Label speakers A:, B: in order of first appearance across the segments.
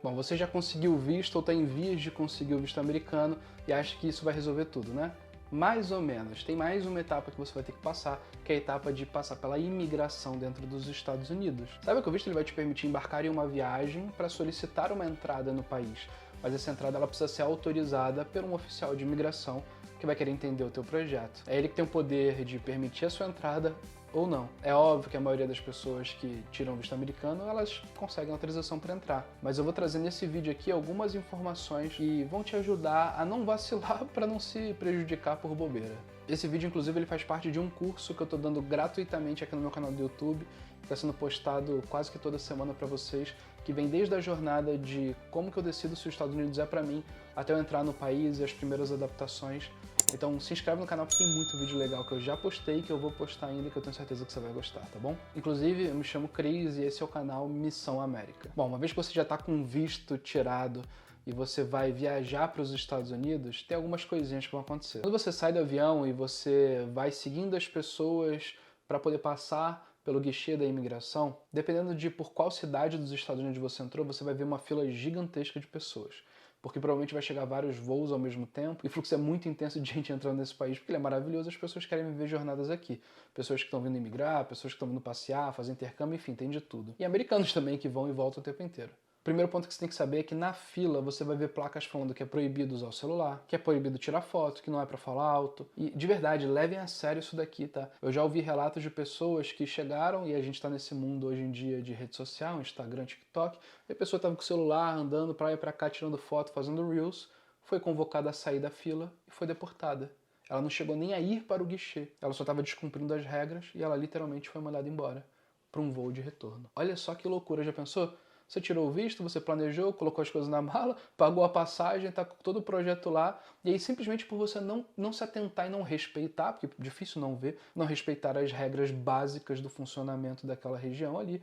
A: Bom, você já conseguiu o visto ou está em vias de conseguir o visto americano e acha que isso vai resolver tudo, né? Mais ou menos. Tem mais uma etapa que você vai ter que passar, que é a etapa de passar pela imigração dentro dos Estados Unidos. Sabe que o visto ele vai te permitir embarcar em uma viagem para solicitar uma entrada no país, mas essa entrada ela precisa ser autorizada por um oficial de imigração que vai querer entender o teu projeto. É ele que tem o poder de permitir a sua entrada ou não. É óbvio que a maioria das pessoas que tiram visto americano, elas conseguem autorização para entrar. Mas eu vou trazer nesse vídeo aqui algumas informações que vão te ajudar a não vacilar para não se prejudicar por bobeira. Esse vídeo, inclusive, ele faz parte de um curso que eu estou dando gratuitamente aqui no meu canal do YouTube, que está sendo postado quase que toda semana para vocês, que vem desde a jornada de como que eu decido se os Estados Unidos é para mim, até eu entrar no país e as primeiras adaptações. Então se inscreve no canal porque tem muito vídeo legal que eu já postei, que eu vou postar ainda, que eu tenho certeza que você vai gostar, tá bom? Inclusive, eu me chamo Cris e esse é o canal Missão América. Bom, uma vez que você já está com o visto tirado e você vai viajar para os Estados Unidos, tem algumas coisinhas que vão acontecer. Quando você sai do avião e você vai seguindo as pessoas para poder passar pelo guichê da imigração, dependendo de por qual cidade dos Estados Unidos você entrou, você vai ver uma fila gigantesca de pessoas. Porque provavelmente vai chegar vários voos ao mesmo tempo, e o fluxo é muito intenso de gente entrando nesse país, porque ele é maravilhoso, as pessoas querem viver jornadas aqui. Pessoas que estão vindo imigrar, pessoas que estão vindo passear, fazer intercâmbio, enfim, tem de tudo. E americanos também que vão e voltam o tempo inteiro. O primeiro ponto que você tem que saber é que na fila você vai ver placas falando que é proibido usar o celular, que é proibido tirar foto, que não é pra falar alto. E de verdade, levem a sério isso daqui, tá? Eu já ouvi relatos de pessoas que chegaram, e a gente tá nesse mundo hoje em dia de rede social, Instagram, TikTok, e a pessoa tava com o celular andando pra lá e pra cá, tirando foto, fazendo reels, foi convocada a sair da fila e foi deportada. Ela não chegou nem a ir para o guichê, ela só estava descumprindo as regras e ela literalmente foi mandada embora para um voo de retorno. Olha só que loucura, já pensou? Você tirou o visto, você planejou, colocou as coisas na mala, pagou a passagem, tá com todo o projeto lá, e aí simplesmente por você não se atentar e não respeitar, porque é difícil não ver, não respeitar as regras básicas do funcionamento daquela região ali,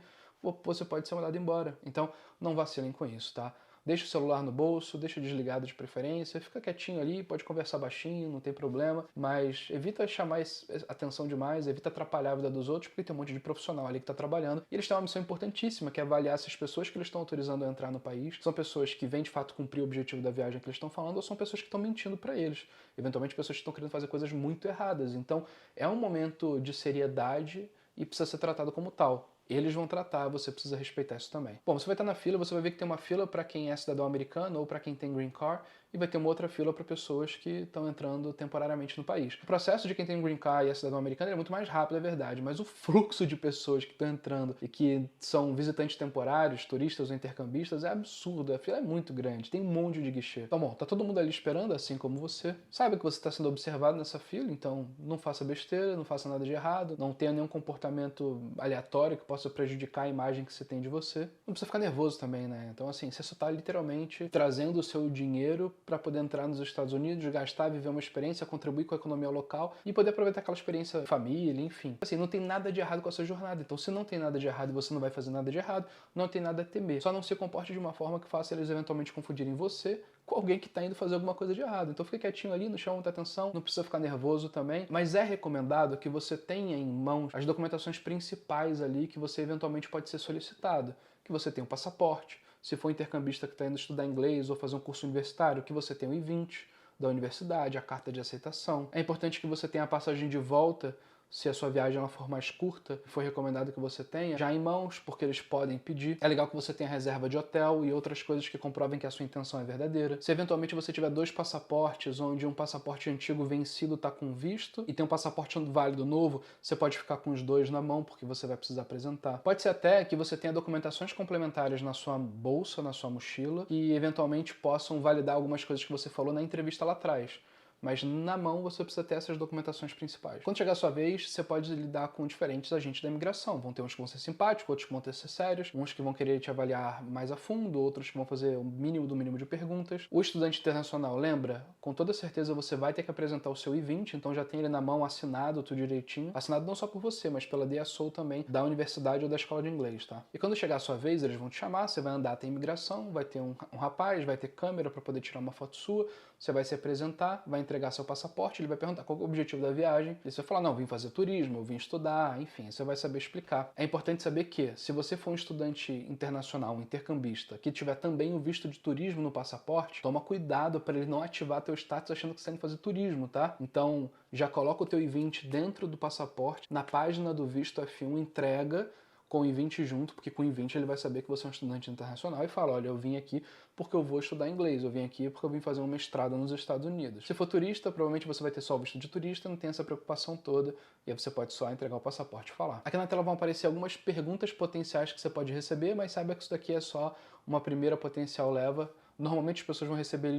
A: você pode ser mandado embora. Então não vacilem com isso, tá? Deixa o celular no bolso, deixa desligado de preferência, fica quietinho ali, pode conversar baixinho, não tem problema, mas evita chamar atenção demais, evita atrapalhar a vida dos outros, porque tem um monte de profissional ali que está trabalhando, e eles têm uma missão importantíssima, que é avaliar se as pessoas que eles estão autorizando a entrar no país são pessoas que vêm de fato cumprir o objetivo da viagem que eles estão falando, ou são pessoas que estão mentindo para eles, eventualmente pessoas que estão querendo fazer coisas muito erradas. Então é um momento de seriedade e precisa ser tratado como tal. Eles vão tratar, você precisa respeitar isso também. Bom, você vai estar na fila, você vai ver que tem uma fila para quem é cidadão americano ou para quem tem green card, e vai ter uma outra fila para pessoas que estão entrando temporariamente no país. O processo de quem tem green card e é cidadão americano é muito mais rápido, é verdade, mas o fluxo de pessoas que estão entrando e que são visitantes temporários, turistas ou intercambistas é absurdo, a fila é muito grande, tem um monte de guichê. Então, bom, tá todo mundo ali esperando, assim como você. Saiba que você está sendo observado nessa fila, então não faça besteira, não faça nada de errado, não tenha nenhum comportamento aleatório que possa prejudicar a imagem que você tem de você. Não precisa ficar nervoso também, né? Então, assim, você só tá literalmente trazendo o seu dinheiro para poder entrar nos Estados Unidos, gastar, viver uma experiência, contribuir com a economia local e poder aproveitar aquela experiência família, enfim. Assim, não tem nada de errado com a sua jornada. Então, se não tem nada de errado e você não vai fazer nada de errado, não tem nada a temer. Só não se comporte de uma forma que faça eles eventualmente confundirem você com alguém que está indo fazer alguma coisa de errado. Então fica quietinho ali, não chama muita atenção, não precisa ficar nervoso também, mas é recomendado que você tenha em mãos as documentações principais ali que você eventualmente pode ser solicitado. Que você tenha um passaporte, se for intercambista que está indo estudar inglês ou fazer um curso universitário, que você tenha o I-20 da universidade, a carta de aceitação. É importante que você tenha a passagem de volta, se a sua viagem ela for mais curta, foi recomendado que você tenha já em mãos, porque eles podem pedir. É legal que você tenha reserva de hotel e outras coisas que comprovem que a sua intenção é verdadeira. Se eventualmente você tiver dois passaportes, onde um passaporte antigo vencido está com visto e tem um passaporte válido novo, você pode ficar com os dois na mão, porque você vai precisar apresentar. Pode ser até que você tenha documentações complementares na sua bolsa, na sua mochila, e eventualmente possam validar algumas coisas que você falou na entrevista lá atrás. Mas na mão você precisa ter essas documentações principais. Quando chegar a sua vez, você pode lidar com diferentes agentes da imigração. Vão ter uns que vão ser simpáticos, outros que vão ter ser sérios, uns que vão querer te avaliar mais a fundo, outros que vão fazer o mínimo do mínimo de perguntas. O estudante internacional, lembra? Com toda certeza você vai ter que apresentar o seu I-20, então já tem ele na mão assinado, tudo direitinho. Assinado não só por você, mas pela DSO também, da universidade ou da escola de inglês, tá? E quando chegar a sua vez, eles vão te chamar, você vai andar até a imigração, vai ter um rapaz, vai ter câmera para poder tirar uma foto sua, você vai se apresentar, vai entregar seu passaporte, ele vai perguntar qual é o objetivo da viagem, e você vai falar, não, eu vim fazer turismo, eu vim estudar, enfim, você vai saber explicar. É importante saber que, se você for um estudante internacional, um intercambista, que tiver também o visto de turismo no passaporte, toma cuidado para ele não ativar teu status achando que você está indo fazer turismo, tá? Então, já coloca o teu I-20 dentro do passaporte, na página do visto F1, entrega com o I-20 junto, porque com o I-20 ele vai saber que você é um estudante internacional e fala, olha, eu vim aqui porque eu vou estudar inglês, eu vim aqui porque eu vim fazer um mestrado nos Estados Unidos. Se for turista, provavelmente você vai ter só o visto de turista, não tem essa preocupação toda, e aí você pode só entregar o passaporte e falar. Aqui na tela vão aparecer algumas perguntas potenciais que você pode receber, mas saiba que isso daqui é só uma primeira potencial leva. Normalmente as pessoas vão receber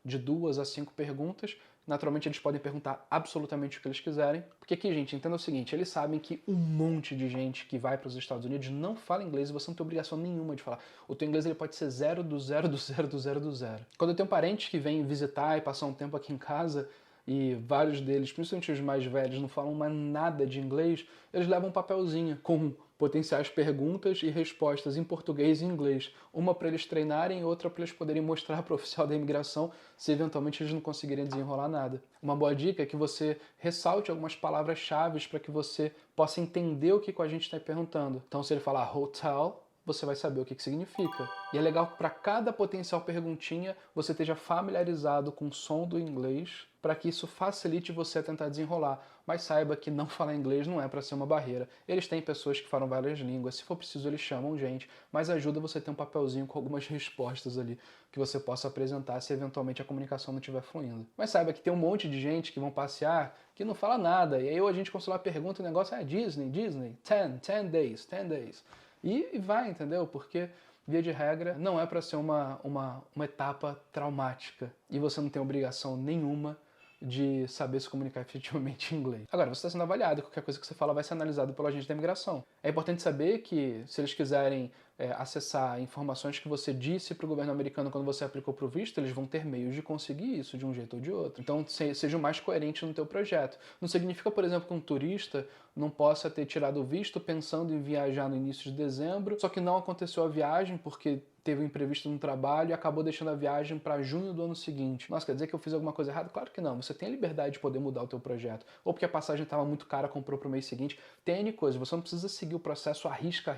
A: de 2 a 5 perguntas. Naturalmente eles podem perguntar absolutamente o que eles quiserem. Porque aqui, gente, entenda o seguinte, eles sabem que um monte de gente que vai para os Estados Unidos não fala inglês e você não tem obrigação nenhuma de falar. O teu inglês ele pode ser 0 do 0 do 0 do 0 do 0. Quando eu tenho parentes que vêm visitar e passar um tempo aqui em casa, e vários deles, principalmente os mais velhos, não falam mais nada de inglês, eles levam um papelzinho com potenciais perguntas e respostas em português e inglês. Uma para eles treinarem e outra para eles poderem mostrar para o oficial da imigração se eventualmente eles não conseguirem desenrolar nada. Uma boa dica é que você ressalte algumas palavras-chave para que você possa entender o que a gente está perguntando. Então, se ele falar hotel, você vai saber o que significa. E é legal que para cada potencial perguntinha você esteja familiarizado com o som do inglês para que isso facilite você a tentar desenrolar. Mas saiba que não falar inglês não é para ser uma barreira. Eles têm pessoas que falam várias línguas, se for preciso eles chamam gente, mas ajuda você a ter um papelzinho com algumas respostas ali que você possa apresentar se eventualmente a comunicação não estiver fluindo. Mas saiba que tem um monte de gente que vão passear que não fala nada, e aí o agente consular pergunta, o negócio é Disney, 10 days. E vai, entendeu? Porque, via de regra, não é para ser uma etapa traumática. E você não tem obrigação nenhuma de saber se comunicar efetivamente em inglês. Agora, você está sendo avaliado, qualquer coisa que você fala vai ser analisado pelo agente da imigração. É importante saber que, se eles quiserem acessar informações que você disse para o governo americano quando você aplicou para o visto, eles vão ter meios de conseguir isso de um jeito ou de outro. Então, seja o mais coerente no teu projeto. Não significa, por exemplo, que um turista não possa ter tirado o visto pensando em viajar no início de dezembro, só que não aconteceu a viagem porque teve um imprevisto no trabalho e acabou deixando a viagem para junho do ano seguinte. Nossa, quer dizer que eu fiz alguma coisa errada? Claro que não. Você tem a liberdade de poder mudar o teu projeto. Ou porque a passagem estava muito cara, comprou para o mês seguinte. Tem N coisa. Você não precisa seguir o processo arrisca.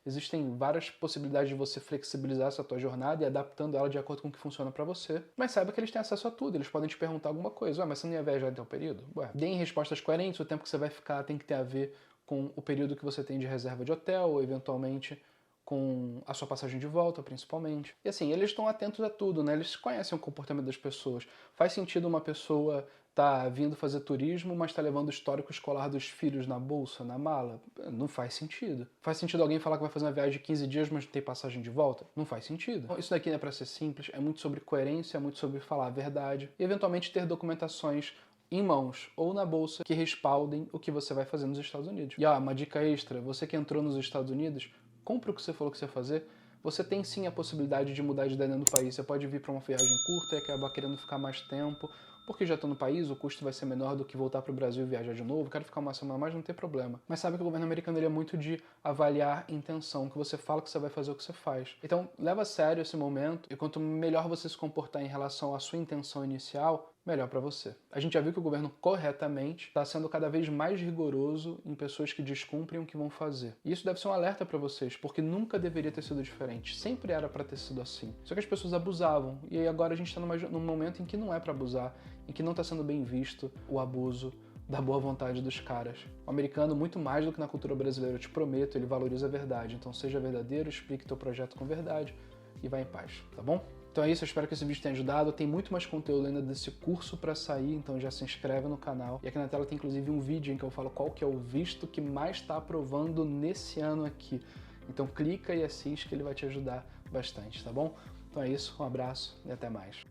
A: Existem várias possibilidades de você flexibilizar essa tua jornada e adaptando ela de acordo com o que funciona para você. Mas saiba que eles têm acesso a tudo. Eles podem te perguntar alguma coisa. Ué, mas você não ia viajar em tal período? Ué, deem respostas coerentes. O tempo que você vai ficar tem que ter a ver com o período que você tem de reserva de hotel ou, eventualmente, com a sua passagem de volta, principalmente. E assim, eles estão atentos a tudo, né? Eles conhecem o comportamento das pessoas. Faz sentido uma pessoa tá vindo fazer turismo, mas tá levando o histórico escolar dos filhos na bolsa, na mala? Não faz sentido. Faz sentido alguém falar que vai fazer uma viagem de 15 dias, mas não tem passagem de volta? Não faz sentido. Então, isso daqui não é para ser simples, é muito sobre coerência, é muito sobre falar a verdade e, eventualmente, ter documentações em mãos ou na bolsa que respaldem o que você vai fazer nos Estados Unidos. E uma dica extra, você que entrou nos Estados Unidos, compra o que você falou que você ia fazer. Você tem sim a possibilidade de mudar de ideia dentro do país. Você pode vir para uma viagem curta e acabar querendo ficar mais tempo, porque já estou no país, o custo vai ser menor do que voltar para o Brasil e viajar de novo. Quero ficar uma semana a mais, não tem problema. Mas sabe que o governo americano ele é muito de avaliar intenção, que você fala que você vai fazer o que você faz. Então, leva a sério esse momento e quanto melhor você se comportar em relação à sua intenção inicial, melhor para você. A gente já viu que o governo corretamente está sendo cada vez mais rigoroso em pessoas que descumprem o que vão fazer. E isso deve ser um alerta para vocês, porque nunca deveria ter sido diferente. Sempre era para ter sido assim. Só que as pessoas abusavam. E aí agora a gente está num momento em que não é para abusar, em que não está sendo bem visto o abuso da boa vontade dos caras. O americano, muito mais do que na cultura brasileira, eu te prometo, ele valoriza a verdade. Então seja verdadeiro, explique teu projeto com verdade e vá em paz, tá bom? Então é isso, eu espero que esse vídeo tenha ajudado. Tem muito mais conteúdo ainda desse curso para sair, então já se inscreve no canal. E aqui na tela tem inclusive um vídeo em que eu falo qual que é o visto que mais está aprovando nesse ano aqui. Então clica e assiste que ele vai te ajudar bastante, tá bom? Então é isso, um abraço e até mais.